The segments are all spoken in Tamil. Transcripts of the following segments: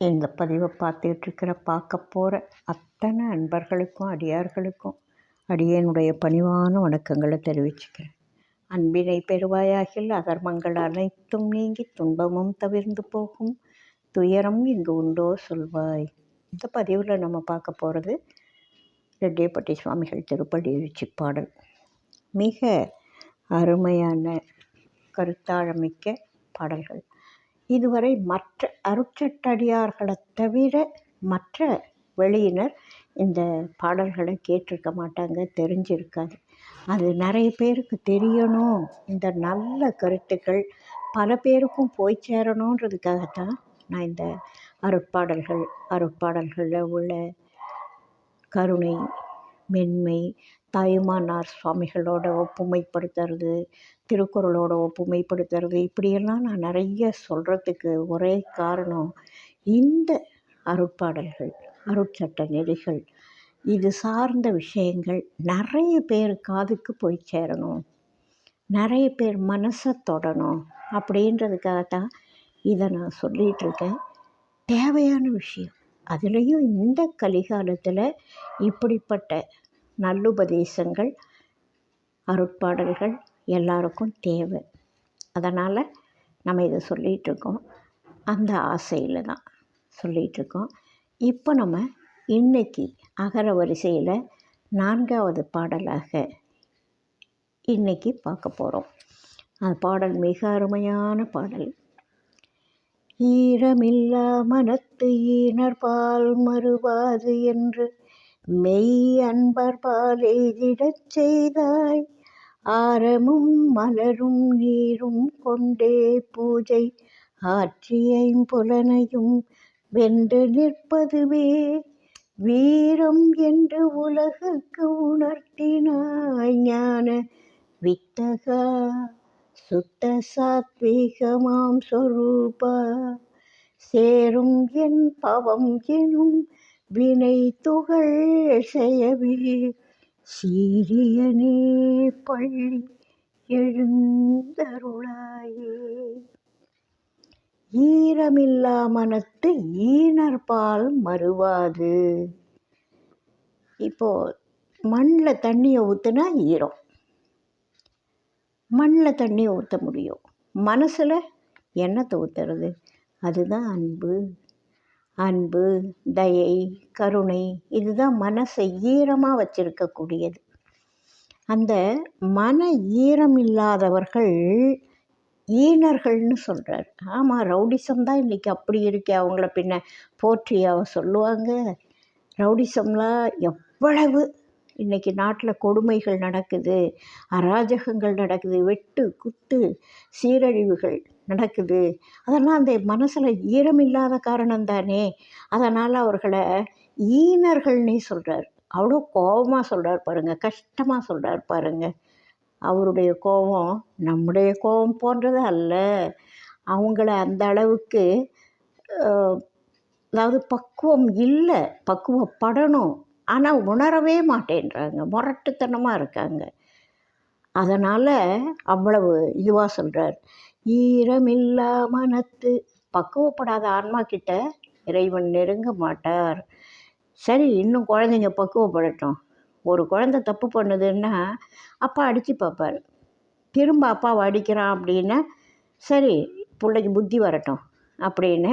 இந்த பதிவை பார்க்க போகிற அத்தனை அன்பர்களுக்கும் அடியார்களுக்கும் அடியேனுடைய பணிவான வணக்கங்களை தெரிவிச்சுக்கிறேன். அன்பினை பெறுவாயாகில் அகர்மங்கள் அனைத்தும் நீங்கி துன்பமும் தவிர்ந்து போகும், துயரம் இங்கு உண்டோ சொல்வாய். இந்த பதிவில் நம்ம பார்க்க போகிறது ரெட்டியப்பட்டி சுவாமிகள் திருப்பள்ளி எழுச்சி பாடல். மிக அருமையான கருத்தாழமிக்க பாடல்கள். இதுவரை மற்ற அருட்சட்டடியார்களை தவிர மற்ற வெளியினர் இந்த பாடல்களை கேட்டிருக்க மாட்டாங்க, தெரிஞ்சிருக்காது. அது நிறைய பேருக்கு தெரியணும், இந்த நல்ல கருத்துக்கள் பல பேருக்கும் போய் சேரணுன்றதுக்காகத்தான் நான் இந்த அருட்பாடல்களில் உள்ள கருணை, மென்மை, தாயுமானார் சுவாமிகளோட ஒப்புமைப்படுத்துறது, திருக்குறளோட ஒப்புமைப்படுத்துறது, இப்படியெல்லாம் நான் நிறைய சொல்கிறதுக்கு ஒரே காரணம், இந்த அருட்பாடல்கள், அருட்சட்ட நெறிகள், இது சார்ந்த விஷயங்கள் நிறைய பேர் காதுக்கு போய் சேரணும், நிறைய பேர் மனசை தொடணும் அப்படின்றதுக்காகத்தான் இதை நான் சொல்லிகிட்ருக்கேன். தேவையான விஷயம். அதுலேயும் இந்த கலிகாலத்தில் இப்படிப்பட்ட நல்லுபதேசங்கள், அருட்பாடல்கள் எல்லாருக்கும் தேவை. அதனால் நம்ம இதை சொல்லிகிட்ருக்கோம். அந்த ஆசையில் தான் சொல்லிகிட்ருக்கோம். இப்போ நம்ம இன்றைக்கி அகர வரிசையில் 4வது பாடலாக இன்றைக்கி பார்க்க போகிறோம். அந்த பாடல் மிக அருமையான பாடல். ஈரமில்லா மனத்து ஈனர்பால் மறுவாது என்று மெய் அன்பர்பால் எய்திடச் செய்தாய், ஆரமும் மலரும் நீரும் கொண்டே பூஜை ஆற்றி ஐம்புலனையும் வென்று நிற்பதுவே வீரம் என்று உலகுக்கு உணர்த்தினாய், ஞான வித்தகா சுத்த சாத்வீகமாம் சொரூபா, சேரும் என் பவம் எனும் வினை துகள் செய்யவே சீரியனே பள்ளி எழுந்தருளாயே. ஈரமில்லா மனத்து ஈனர்பால் மறுவாது. இப்போது மண்ணில் தண்ணியை ஊற்றுனா ஈரம், மண்ணில் தண்ணியை ஊற்ற முடியும், மனசில் எண்ணத்தை ஊற்றுறது, அதுதான் அன்பு. அன்பு, தயை, கருணை, இதுதான் மனசை ஈரமாக வச்சிருக்கக்கூடியது. அந்த மன ஈரம் இல்லாதவர்கள் ஈனர்கள்னு சொல்கிறார். ஆமாம், ரவுடிசம் தான் இன்றைக்கி அப்படி இருக்கே. அவங்கள பின்ன போற்றியாக சொல்லுவாங்க. ரவுடிசம்லாம் எவ்வளவு இன்றைக்கி நாட்டில் கொடுமைகள் நடக்குது, அராஜகங்கள் நடக்குது, வெட்டு குத்து சீரழிவுகள் நடக்குது. அதெல்லாம் அந்த மனசில் ஈரம் இல்லாத காரணம் தானே. அதனால் அவர்களை ஈனர்கள்னே சொல்கிறார். அவ்வளோ கோபமாக சொல்கிறார் பாருங்கள், கஷ்டமாக சொல்கிறார் பாருங்கள். அவருடைய கோபம் நம்முடைய கோபம் போன்றது அல்ல. அவங்கள அந்த அளவுக்கு அதாவது பக்குவம் இல்லை, பக்குவப்படணும், ஆனால் உணரவே மாட்டேன்றாங்க, முரட்டுத்தனமாக இருக்காங்க. அதனால் அவ்வளவு இதுவாக சொல்கிறார். ஈரமில்லா மனத்து. பக்குவப்படாத ஆன்மா கிட்ட இறைவன் நெருங்க மாட்டார். சரி, இன்னும் குழந்தைங்க பக்குவப்படட்டும். ஒரு குழந்தை தப்பு பண்ணுதுன்னா அப்பா அடித்து பார்ப்பார். திரும்ப அப்பாவை அடிக்கிறான் அப்படின்னா சரி, பிள்ளைக்கு புத்தி வரட்டும் அப்படின்னு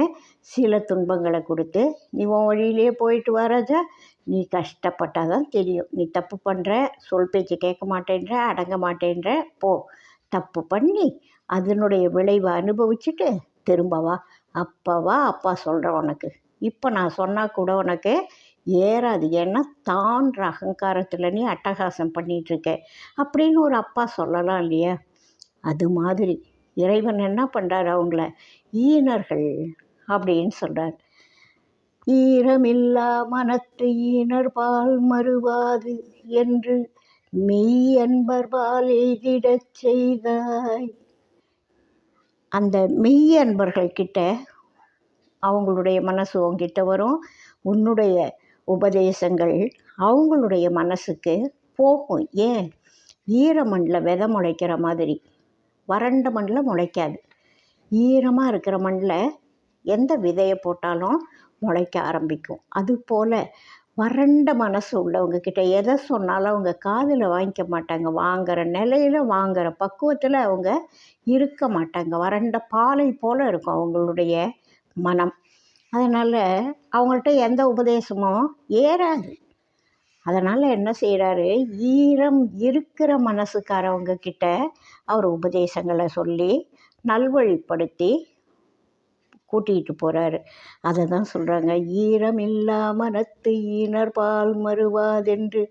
சில துன்பங்களை கொடுத்து, நீ உன் வழியிலே போயிட்டு வராஜா, நீ கஷ்டப்பட்டால் தான் தெரியும். நீ தப்பு பண்ணுற, சொல் பேச்சு கேட்க மாட்டேன்ற, அடங்க மாட்டேன்ற, போ, தப்பு பண்ணி அதனுடைய விளைவை அனுபவிச்சுட்டு திரும்பவா, அப்போவா அப்பா சொல்கிறேன் உனக்கு. இப்போ நான் சொன்னால் கூட உனக்கு ஏறாது, ஏன்னா தான்ற அகங்காரத்தில் நீ அட்டகாசம் பண்ணிகிட்ருக்க அப்படின்னு ஒரு அப்பா சொல்லலாம் இல்லையா. அது மாதிரி இறைவன் என்ன பண்ணுறார், அவங்கள ஈனர்கள் அப்படின்னு சொல்கிறார். ஈரமில்லா மனத்து ஈனர்பால் மறுவாது என்று மெய் அன்பர்பால் எய்திடச் செய்தாய். அந்த மெய் அன்பர்கள்கிட்ட அவங்களுடைய மனசு உங்ககிட்ட வரும். உன்னுடைய உபதேசங்கள் அவங்களுடைய மனசுக்கு போகும். ஏன், ஈர மண்ணில் விதை முளைக்கிற மாதிரி வறண்ட மண்ணில் முளைக்காது. ஈரமாக இருக்கிற மண்ணில் எந்த விதையை போட்டாலும் முளைக்க ஆரம்பிக்கும். அதுபோல் வறண்ட மனசு உள்ளவங்க கிட்ட எதை சொன்னாலும் அவங்க காதில் வாங்கிக்க மாட்டாங்க. வாங்குகிற நிலையில் வாங்குகிற பக்குவத்தில் அவங்க இருக்க மாட்டாங்க. வறண்ட பாலை போல் இருக்கும் அவங்களுடைய மனம். அதனால் அவங்கள்ட்ட எந்த உபதேசமும் ஏறாது. அதனால் என்ன செய்கிறாரு, ஈரம் இருக்கிற மனசுக்காரவங்க கிட்ட அவர் உபதேசங்களை சொல்லி நல்வழிப்படுத்தி கூட்டிகிட்டு போகிறாரு. அதை தான் சொல்கிறாங்க, ஈரம் இல்லா மனத்து ஈனர் பால் மறுவாதென்று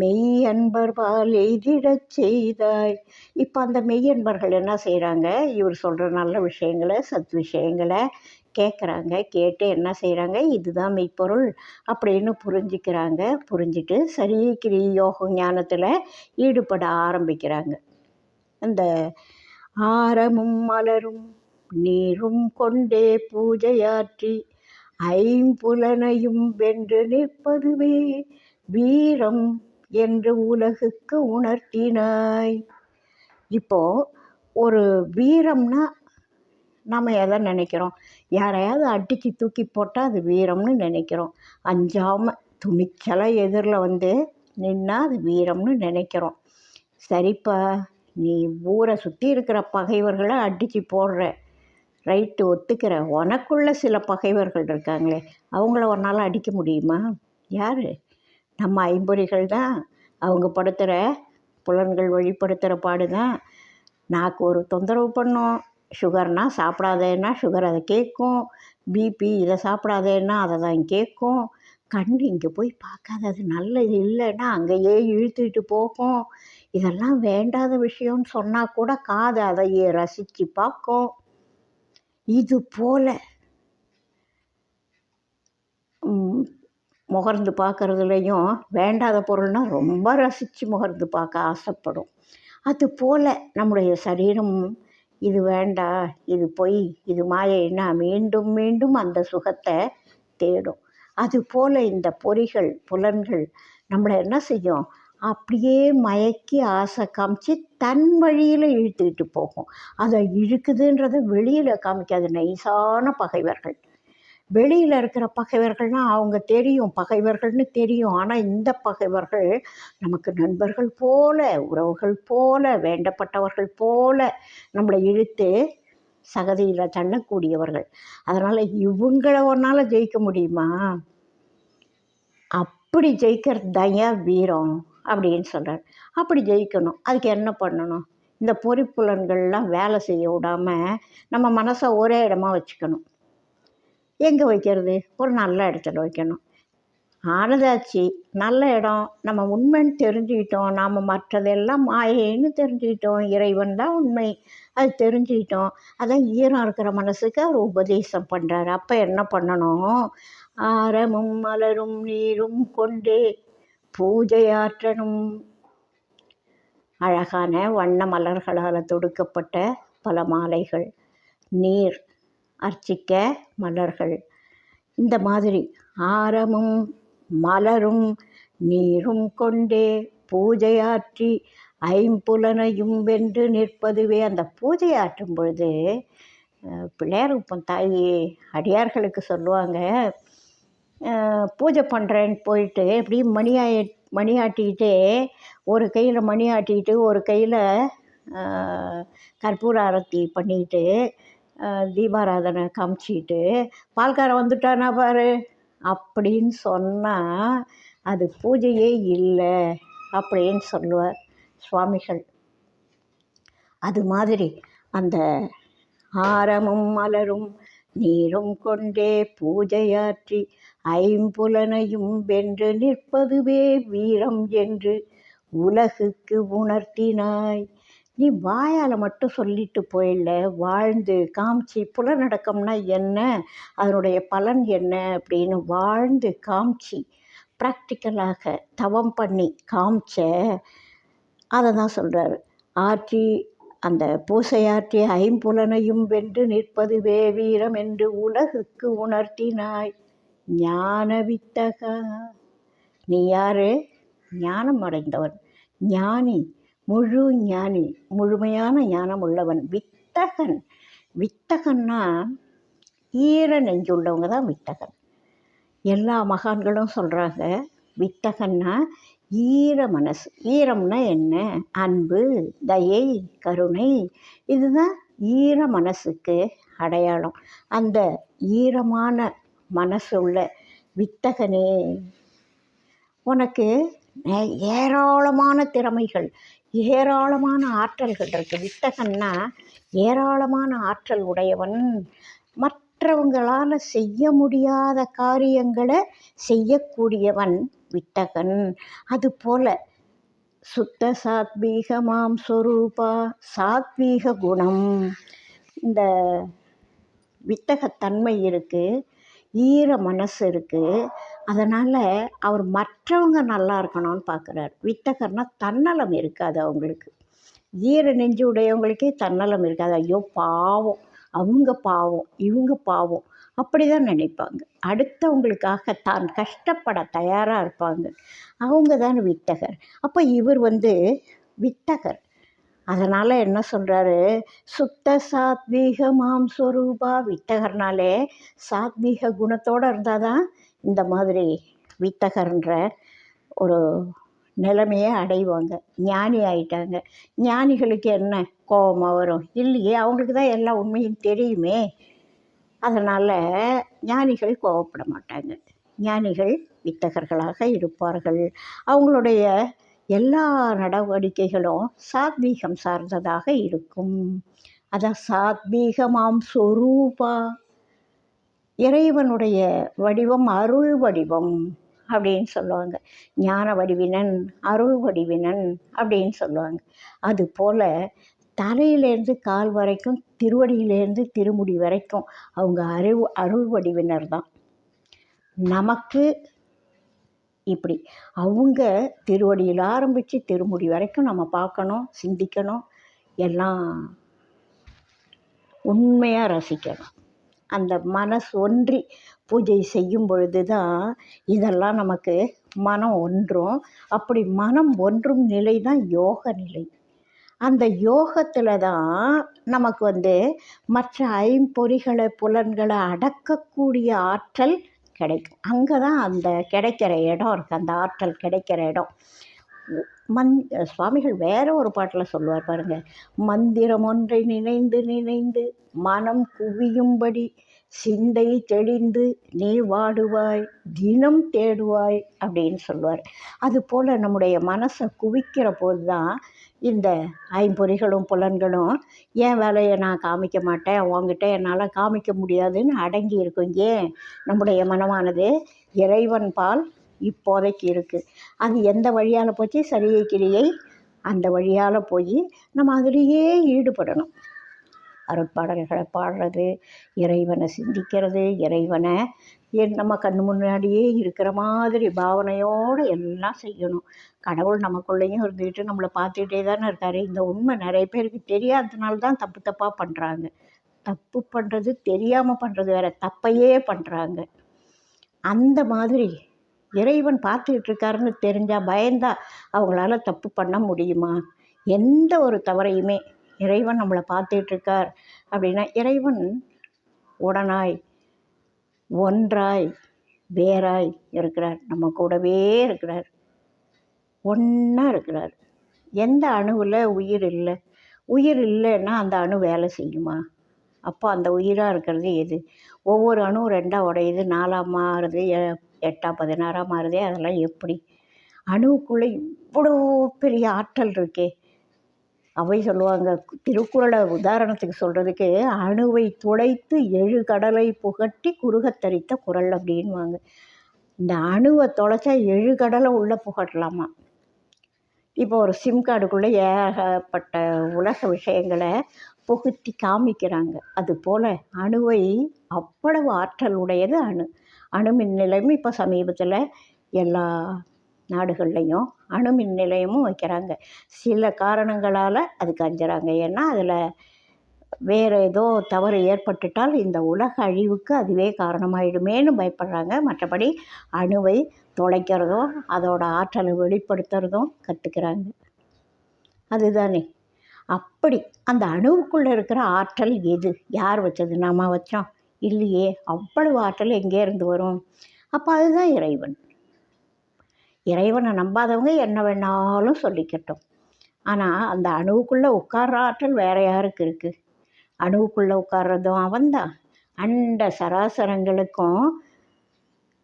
மெய் அன்பர் பால் எய்திடச் செய்தாய். இப்போ அந்த மெய்யன்பர்கள் என்ன செய்கிறாங்க, இவர் சொல்கிற நல்ல விஷயங்களை சத் விஷயங்களை கேட்குறாங்க. கேட்டு என்ன செய்கிறாங்க, இதுதான் மெய்ப்பொருள் அப்படின்னு புரிஞ்சுக்கிறாங்க. புரிஞ்சுட்டு சரி கிரி யோக ஞானத்தில் ஈடுபட ஆரம்பிக்கிறாங்க. அந்த ஆரமும் மலரும் நீரும் கொண்டே பூஜையாற்றி ஐம்புலனையும் வென்று நிற்பதுவே வீரம் என்று உலகுக்கு உணர்த்தினாய். இப்போது ஒரு வீரம்னா நம்ம எதை நினைக்கிறோம், யாரையாவது அடித்து தூக்கி போட்டால் அது வீரம்னு நினைக்கிறோம். அஞ்சாமல் துணிச்சலாக எதிரில் வந்து நின்னா அது வீரம்னு நினைக்கிறோம். சரிப்பா, நீ ஊரை சுற்றி இருக்கிற பகைவர்களை அடித்து போடுற, ரைட்டு, ஒத்துக்கிற. உனக்குள்ள சில பகைவர்கள் இருக்காங்களே, அவங்கள ஒரு நாள் அடிக்க முடியுமா? யார்? நம்ம ஐம்பொறிகள் தான். அவங்க படுத்துகிற புலன்கள் வெளிப்படுத்துகிற பாடு தான். நாக்கு ஒரு தொந்தரவு பண்ணும். சுகர்னால் சாப்பிடாதேன்னா சுகர் அதை கேட்கும். பிபி இதை சாப்பிடாதேன்னா அதை தான் கேட்கும். கண் இங்கே போய் பார்க்காத, அது நல்லது இல்லைன்னா அங்கேயே இழுத்துட்டு போகும். இதெல்லாம் வேண்டாத விஷயம்னு சொன்னால் கூட காது அதையே ரசித்து பார்க்கும். இது போல் முகர்ந்து பார்க்குறதுலையும் வேண்டாத பொருள்னால் ரொம்ப ரசித்து முகர்ந்து பார்க்க ஆசைப்படும். அதுபோல் நம்முடைய சரீரம் இது வேண்டாம், இது பொய், இது மாயைன்னா மீண்டும் மீண்டும் அந்த சுகத்தை தேடும். அதுபோல் இந்த பொறிகள் புலன்கள் நம்மளை என்ன செய்யும், அப்படியே மயக்கி ஆசை காமிச்சு தன் வழியில் இழுத்துக்கிட்டு போகும். அதை இழுக்குதுன்றதை வெளியில் காமிக்காது. நைசான பகைவர்கள். வெளியில் இருக்கிற பகைவர்கள்னால் அவங்க தெரியும், பகைவர்கள்னு தெரியும். ஆனால் இந்த பகைவர்கள் நமக்கு நண்பர்கள் போல, உறவுகள் போல, வேண்டப்பட்டவர்கள் போல நம்மளை இழுத்து சகதியில் தள்ளக்கூடியவர்கள். அதனால் இவங்கள ஒரு நாள் ஜெயிக்க முடியுமா? அப்படி ஜெயிக்கிறது தான் வீரம் அப்படின்னு சொல்கிறார். அப்படி ஜெயிக்கணும், அதுக்கு என்ன பண்ணணும்? இந்த பொறிப்புலன்கள்லாம் வேலை செய்ய விடாமல் நம்ம மனசை ஒரே இடமா வச்சுக்கணும். எங்கே வைக்கிறது? ஒரு நல்ல இடத்துல வைக்கணும். ஆனதாச்சு, நல்ல இடம். நம்ம உண்மைன்னு தெரிஞ்சுக்கிட்டோம், நாம் மற்றதெல்லாம் மாயைன்னு தெரிஞ்சுக்கிட்டோம், இறைவன் தான் உண்மை, அது தெரிஞ்சுக்கிட்டோம். அதான் ஈரம் இருக்கிற மனசுக்கு அவர் உபதேசம் பண்ணுறாரு. அப்போ என்ன பண்ணணும்? ஆரமும் மலரும் நீரும் கொண்டே பூஜையாற்றணும். அழகான வண்ண மலர்களால் தொடுக்கப்பட்ட பல மாலைகள், நீர், அர்ச்சிக்க மலர்கள், இந்த மாதிரி ஆரமும் மலரும் நீரும் கொண்டே பூஜையாற்றி ஐம்புலனையும் வென்று நிற்பதுவே. அந்த பூஜையாற்றும் பொழுது பிள்ளையார் உப்பன் தாய் அடியார்களுக்கு சொல்லுவாங்க, பூஜை பண்ணுறேன்னு போயிட்டு இப்படி மணியாட்டிக்கிட்டே ஒரு கையில் மணி ஆட்டிக்கிட்டு ஒரு கையில் கற்பூர ஆரத்தி பண்ணிக்கிட்டு தீபாராதனை காமிச்சிக்கிட்டு பால்காரன் வந்துட்டானா பாரு அப்படின்னு சொன்னால் அது பூஜையே இல்லை அப்படின்னு சொல்லுவார் சுவாமிகள். அது மாதிரி அந்த ஆரமும் மலரும் நீரும் கொண்டே பூஜையாற்றி ஐம்புலனையும் வென்று நிற்பதுவே வீரம் என்று உலகுக்கு உணர்த்தினாய். நீ வாயால் மட்டும் சொல்லிட்டு போயிடல, வாழ்ந்து காமிச்சு. புலநடக்கம்னா என்ன, அதனுடைய பலன் என்ன அப்படின்னு வாழ்ந்து காமிச்சு, ப்ராக்டிக்கலாக தவம் பண்ணி காமிச்ச. அதை தான் சொல்கிறாரு. ஆற்றி அந்த பூசையாற்றி ஐம்புலனையும் வென்று நிற்பதுவே வீரம் என்று உலகுக்கு உணர்த்தினாய். ஞான வித்தகா. நீ யாரு? ஞானம் அடைந்தவன், ஞானி, முழு ஞானி, முழுமையான ஞானம் உள்ளவன், வித்தகன். வித்தகன்னா ஈர நெஞ்சுள்ளவங்க தான் வித்தகன். எல்லா மகான்களும் சொல்கிறாங்க, வித்தகன்னா ஈர மனசு. ஈரம்னா என்ன? அன்பு, தயை, கருணை, இதுதான் ஈர மனசுக்கு அடையாளம். அந்த ஈரமான மனசு உள்ள வித்தகனே, உனக்கு ஏராளமான திறமைகள், ஏராளமான ஆற்றல்கள் இருக்குது. வித்தகன்னா ஏராளமான ஆற்றல் உடையவன். மற்றவங்களால் செய்ய முடியாத காரியங்களை செய்யக்கூடியவன் வித்தகன். அதுபோல் சுத்த சாத்வீகமாம் சொரூபா, சாத்வீக குணம், இந்த வித்தகத்தன்மை இருக்குது, ஈர மனசு இருக்குது. அதனால் அவர் மற்றவங்க நல்லா இருக்கணும்னு பார்க்குறாரு. வித்தகர்னால் தன்னலம் இருக்காது அவங்களுக்கு. ஈர நெஞ்சு உடையவங்களுக்கே தன்னலம் இருக்காது. ஐயோ பாவம், அவங்க பாவம், இவங்க பாவம், அப்படி தான் நினைப்பாங்க. அடுத்தவங்களுக்காக தான் கஷ்டப்பட தயாராக இருப்பாங்க. அவங்க தான் வித்தகர். அப்போ இவர் வித்தகர். அதனால் என்ன சொல்கிறாரு? சுத்த சாத்வீகமாம் சொரூபா. வித்தகர்னாலே சாத்வீக குணத்தோடு இருந்தால் தான் இந்த மாதிரி வித்தகர்ன்ற ஒரு நிலைமையை அடைவாங்க. ஞானி ஆயிட்டாங்க. ஞானிகளுக்கு என்ன கோபமாக வரும்? இல்லையே, அவங்களுக்கு தான் எல்லா உண்மையும் தெரியுமே. அதனால் ஞானிகள் கோபப்பட மாட்டாங்க. ஞானிகள் வித்தகர்களாக இருப்பார்கள். அவங்களுடைய எல்லா நடவடிக்கைகளும் சாத்வீகம் சார்ந்ததாக இருக்கும். அதான் சாத்வீகமாம் சொரூபா. இறைவனுடைய வடிவம் அருள் வடிவம் அப்படின்னு சொல்லுவாங்க. ஞான வடிவினன், அருள் வடிவினன் அப்படின்னு சொல்லுவாங்க. அதுபோல் தலையிலேருந்து கால் வரைக்கும், திருவடியிலேருந்து திருமுடி வரைக்கும் அவங்க அருள் வடிவினர் தான். நமக்கு இப்படி அவங்க திருவடியில் ஆரம்பித்து திருமுடி வரைக்கும் நம்ம பார்க்கணும், சிந்திக்கணும், எல்லாம் உண்மையாக ரசிக்கணும். அந்த மனசு ஒன்றி பூஜை செய்யும் பொழுது தான் இதெல்லாம் நமக்கு மனம் ஒன்றும். அப்படி மனம் ஒன்றும் நிலை தான் யோக நிலை. அந்த யோகத்தில் தான் நமக்கு மற்ற ஐம்பொறிகளை, புலன்களை அடக்கக்கூடிய ஆற்றல் கிடைக்கும். அங்கே தான் அந்த கிடைக்கிற இடம் இருக்குது, அந்த ஆற்றல் கிடைக்கிற இடம். சுவாமிகள் வேற ஒரு பாட்டில் சொல்லுவார் பாருங்கள், மந்திரம் ஒன்றை நினைந்து நினைந்து மனம் குவியும்படி சிந்தை தெளிந்து நீ வாடுவாய், தினம் தேடுவாய் அப்படின்னு சொல்லுவார். அதுபோல் நம்முடைய மனசை குவிக்கிற போது தான் இந்த ஐம்பொறிகளும் புலன்களும் ஏன் வேலையை நான் காமிக்க மாட்டேன், உங்ககிட்ட என்னால் காமிக்க முடியாதுன்னு அடங்கி இருக்கும். ஏன்? நம்முடைய மனமானது இறைவன் பால் இப்போதைக்கு இருக்குது. அது எந்த வழியால் போச்சு? சரியை கிரியை அந்த வழியால் போய் நம்ம அதிலேயே ஈடுபடணும். அருட்பாடல்களை பாடுறது, இறைவனை சிந்திக்கிறது, இறைவனை நம்ம கண்ணு முன்னாடியே இருக்கிற மாதிரி பாவனையோடு எல்லாம் செய்யணும். கடவுள் நமக்குள்ளேயும் இருந்துக்கிட்டு நம்மளை பார்த்துக்கிட்டே தானே இருக்கார். இந்த உண்மை நிறைய பேருக்கு தெரியாததுனால தான் தப்பு தப்பாக பண்ணுறாங்க. தப்பு பண்ணுறது தெரியாமல் பண்ணுறது வேறு, தப்பையே பண்ணுறாங்க. அந்த மாதிரி இறைவன் பார்த்துக்கிட்டு இருக்காருன்னு தெரிஞ்சால், பயந்தா அவங்களால தப்பு பண்ண முடியுமா? எந்த ஒரு தவறையுமே இறைவன் நம்மளை பார்த்துட்ருக்கார் அப்படின்னா, இறைவன் உடனாய் ஒன்றாய் வேறாய் இருக்கிறார். நம்ம கூடவே இருக்கிறார், ஒன்றா இருக்கிறார். எந்த அணுவில் உயிர் இல்லை? உயிர் இல்லைன்னா அந்த அணு வேலை செய்யுமா? அப்போ அந்த உயிராக இருக்கிறது எது? ஒவ்வொரு அணுவும் 2ஆக உடையுது, 4ஆக மாறுது, 8ஆ 16ஆக மாறுதே. அதெல்லாம் எப்படி? அணுவுக்குள்ளே இவ்வளோ பெரிய ஆற்றல் இருக்கே. அவை சொல்லுவாங்க, திருக்குறளை உதாரணத்துக்கு சொல்கிறதுக்கு, அணுவை துளைத்து 7 கடலை புகட்டி குறுகத்தரித்த குறள் அப்படின்வாங்க. இந்த அணுவை தொலைச்சா 7 கடலை உள்ளே புகட்டலாமா? இப்போ ஒரு சிம் கார்டுக்குள்ளே ஏகப்பட்ட உலக விஷயங்களை புகுத்தி காமிக்கிறாங்க. அதுபோல் அணுவை அவ்வளவு ஆற்றல் உடையது அணு. அணுமின் நிலையமும் இப்போ சமீபத்தில் எல்லா நாடுகள்லையும் அணுமின் நிலையமும் வைக்கிறாங்க. சில காரணங்களால் அதுக்கு அஞ்சுறாங்க. ஏன்னா அதில் வேறு ஏதோ தவறு ஏற்பட்டுட்டால் இந்த உலக அழிவுக்கு அதுவே காரணமாயிடுமேன்னு பயப்படுறாங்க. மற்றபடி அணுவை தொலைக்கிறதும் அதோட ஆற்றலை வெளிப்படுத்துறதும் கற்றுக்கிறாங்க. அதுதானே. அப்படி அந்த அணுவுக்குள்ளே இருக்கிற ஆற்றல் எது? யார் வச்சது? நாம் வச்சோம்? இல்லையே. அவ்வளவு ஆற்றல் எங்கேருந்து வரும்? அப்போ அதுதான் இறைவன். இறைவனை நம்பாதவங்க என்ன வேணாலும் சொல்லிக்கட்டும். ஆனால் அந்த அணுவுக்குள்ளே உட்கார்ற ஆற்றல் வேறு யாருக்கு இருக்குது? அணுவுக்குள்ளே உட்கார்றதும் அவன்தான். அண்ட சராசரங்களுக்கும்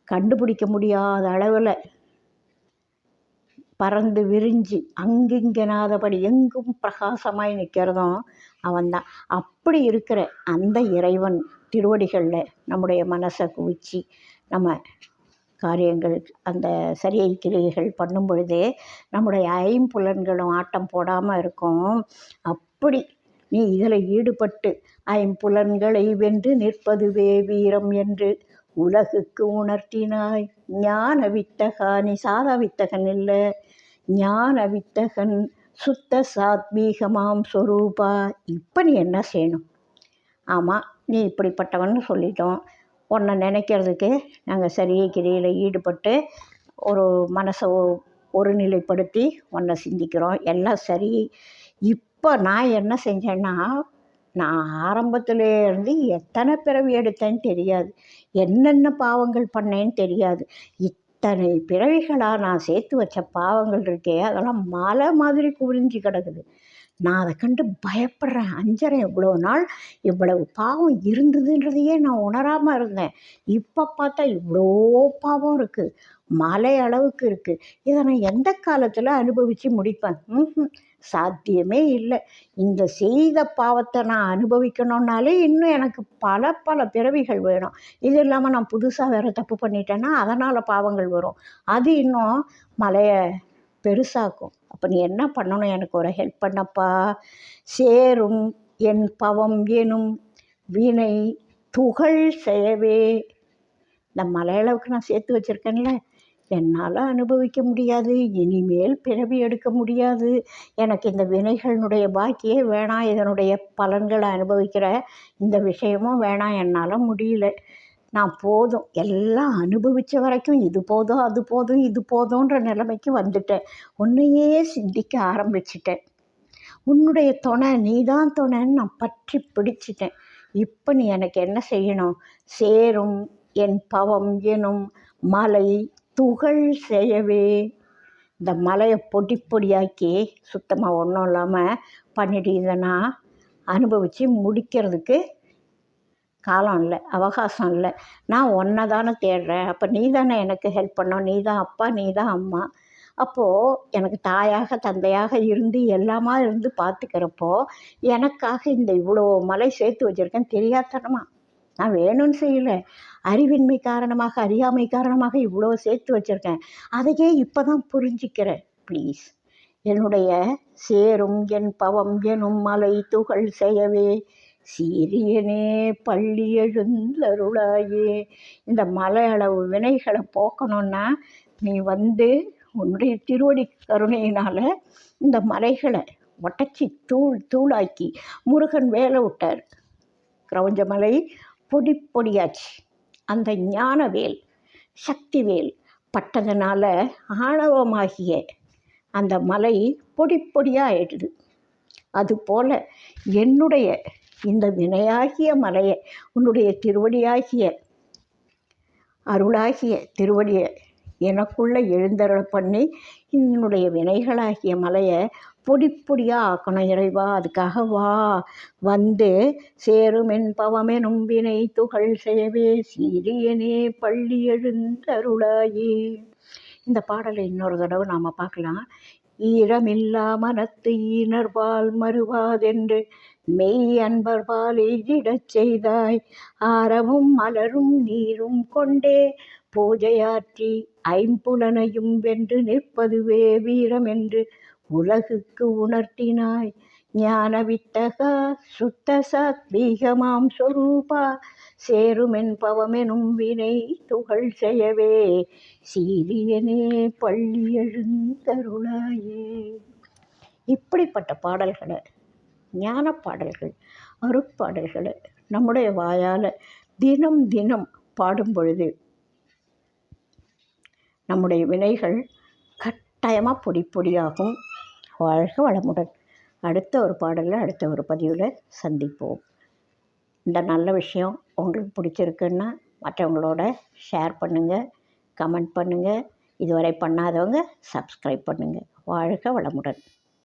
கண்டுபிடிக்க முடியாத அளவில் பறந்து விரிஞ்சு அங்கிங்கனாதபடி எங்கும் பிரகாசமாய் நிற்கிறதும் அவன்தான். அப்படி இருக்கிற அந்த இறைவன் திருவடிகளில் நம்முடைய மனசை குவிச்சு நம்ம காரியங்கள் அந்த சரியை கிரியைகள் பண்ணும் பொழுதே நம்முடைய ஐம்புலன்களும் ஆட்டம் போடாமல் இருக்கும். அப்படி நீ இதில் ஈடுபட்டு ஐம்புலன்களை வென்று நிற்பதுவே வீரம் என்று உலகுக்கு உணர்த்தினாய். ஞான வித்தகா, நீ சாதா வித்தகன் இல்லை, ஞான வித்தகன், சுத்த சாத்வீகமாம் சொரூபா. இப்போ நீ என்ன செய்யணும்? ஆமாம், நீ இப்படிப்பட்டவன்னு சொல்லிட்டோம். உன்னை நினைக்கிறதுக்கு நாங்கள் சரியை கிரியில் ஈடுபட்டு ஒரு மனசை ஒருநிலைப்படுத்தி உன்னை சிந்திக்கிறோம். எல்லாம் சரி. இப்போ நான் என்ன செஞ்சேன்னா, நான் ஆரம்பத்திலேருந்து எத்தனை பிறவி எடுத்தேன்னு தெரியாது, என்னென்ன பாவங்கள் பண்ணேன்னு தெரியாது. இத்தனை பிறவிகளாக நான் சேர்த்து வச்ச பாவங்கள் இருக்கே, அதெல்லாம் மலை மாதிரி குவிஞ்சு கிடக்குது. நான் அதை கண்டு பயப்படுறேன், அஞ்சறேன். இவ்வளோ நாள் இவ்வளவு பாவம் இருந்ததுன்றதையே நான் உணராமல் இருந்தேன். இப்போ பார்த்தா இவ்வளோ பாவம் இருக்குது, மலை அளவுக்கு இருக்குது. இதை நான் எந்த காலத்தில் அனுபவித்து முடிப்பேன்? சாத்தியமே இல்லை. இந்த செய்த பாவத்தை நான் அனுபவிக்கணுன்னாலே இன்னும் எனக்கு பல பல பிறவிகள் வேணும். இது இல்லாமல் நான் புதுசாக வேறு தப்பு பண்ணிட்டேன்னா அதனால் பாவங்கள் வரும். அது இன்னும் மலையை பெருசாக்கும். அப்போ நீ என்ன பண்ணணும்? எனக்கு ஒரு ஹெல்ப் பண்ணப்பா. சேரும் என் பவம் எனும் வினை துகள் செய்யவே. இந்த மலையளவுக்கு நான் சேர்த்து வச்சுருக்கேன்ல, என்னால் அனுபவிக்க முடியாது, இனிமேல் பிறவி எடுக்க முடியாது. எனக்கு இந்த வினைகளினுடைய பாக்கியே வேணாம், இதனுடைய பலன்களை அனுபவிக்கிற இந்த விஷயமும் வேணாம், என்னால் முடியல. நான் போதும், எல்லாம் அனுபவித்த வரைக்கும் இது போதும் அது போதும் இது போதுன்ற நிலைமைக்கு வந்துட்டேன். உன்னையே சிந்திக்க ஆரம்பிச்சிட்டேன். உன்னுடைய துணை, நீதான் துணைன்னு நான் பற்றி பிடிச்சிட்டேன். இப்போ நீ எனக்கு என்ன செய்யணும்? சேரும் என் பவம் எனும் மலை துகள் செய்யவே. இந்த மலையை பொடி பொடியாக்கி சுத்தமாக ஒன்றும் இல்லாமல் பண்ணிட்டு இதை நான் அனுபவித்து முடிக்கிறதுக்கு காலம் இல்லை, அவகாசம் இல்லை. நான் ஒன்றை தானே தேடுறேன். அப்போ நீ தானே எனக்கு ஹெல்ப் பண்ணோம். நீ தான் அப்பா, நீ தான் அம்மா. அப்போது எனக்கு தாயாக தந்தையாக இருந்து எல்லாமா இருந்து பார்த்துக்கிறப்போ எனக்காக இந்த இவ்வளோ மலை சேர்த்து வச்சுருக்கேன் தெரியாதனமா. நான் வேணும்னு செய்யலை, அறிவின்மை காரணமாக அறியாமை காரணமாக இவ்வளோ சேர்த்து வச்சுருக்கேன். அதையே இப்போ தான் புரிஞ்சிக்கிறேன். ப்ளீஸ் என்னுடைய சேரும் என் பவம் எனும் மலை துகள் செய்யவே சீரியனே பள்ளி எழுந்தருளாயே. இந்த மலை அளவு வினைகளை போக்கணுன்னா நீ வந்து உன்னுடைய திருவடி கருணையினால் இந்த மலைகளை ஒட்டச்சி தூளாக்கி முருகன் வேலை விட்டார். கிரௌஞ்ச மலை பொடி பொடியாச்சு. அந்த ஞான வேல், சக்தி வேல் பட்டதனால ஆணவமாகிய அந்த மலை பொடி பொடியாக ஆயிடுது. அதுபோல் என்னுடைய இந்த வினையாகிய மலையை உன்னுடைய திருவடியாகிய அருளாகிய திருவடியை எனக்குள்ளே எழுந்தருள பண்ணி என்னுடைய வினைகளாகிய மலையை பொடி பொடியாக ஆக்கணும் இறைவா. அதுக்காக வா, வந்து சேரும் என் பவமெனும் வினை துகள் செய்யவே சீரியனே பள்ளி எழுந்தருளாயே. இந்த பாடலை இன்னொரு தடவை நாம் பார்க்கலாம். ஈரமில்லா மனத்து ஈனர்பால் மறுவாதென்று மெய் அன்பர்பால் எய்திடச் செய்தாய். ஆரமும் மலரும் நீரும் கொண்டே பூஜையாற்றி ஐம்புலனையும் வென்று நிற்பதுவே வீரம் என்று உலகுக்கு உணர்த்தினாய். ஞான வித்தகா, சுத்த சாத்வீகமாம் சொரூபா, சேருமென் பவமெனும் வினை துகள் செய்யவே சீரியனே பள்ளி எழுந்தருளாயே. இப்படிப்பட்ட பாடல்களை, ஞான பாடல்கள், அருட்பாடல்களை நம்முடைய வாயால் தினம் தினம் பாடும் பொழுது நம்முடைய வினைகள் கட்டாயமாக பொடி பொடியாகும். வாழ்க வளமுடன். அடுத்த ஒரு பாடலில் அடுத்த ஒரு பதிவில் சந்திப்போம். இந்த நல்ல விஷயம் உங்களுக்கு பிடிச்சிருக்குன்னா மற்றவங்களோட ஷேர் பண்ணுங்கள், கமெண்ட் பண்ணுங்கள். இதுவரை பண்ணாதவங்க சப்ஸ்கிரைப் பண்ணுங்கள். வாழ்க வளமுடன்.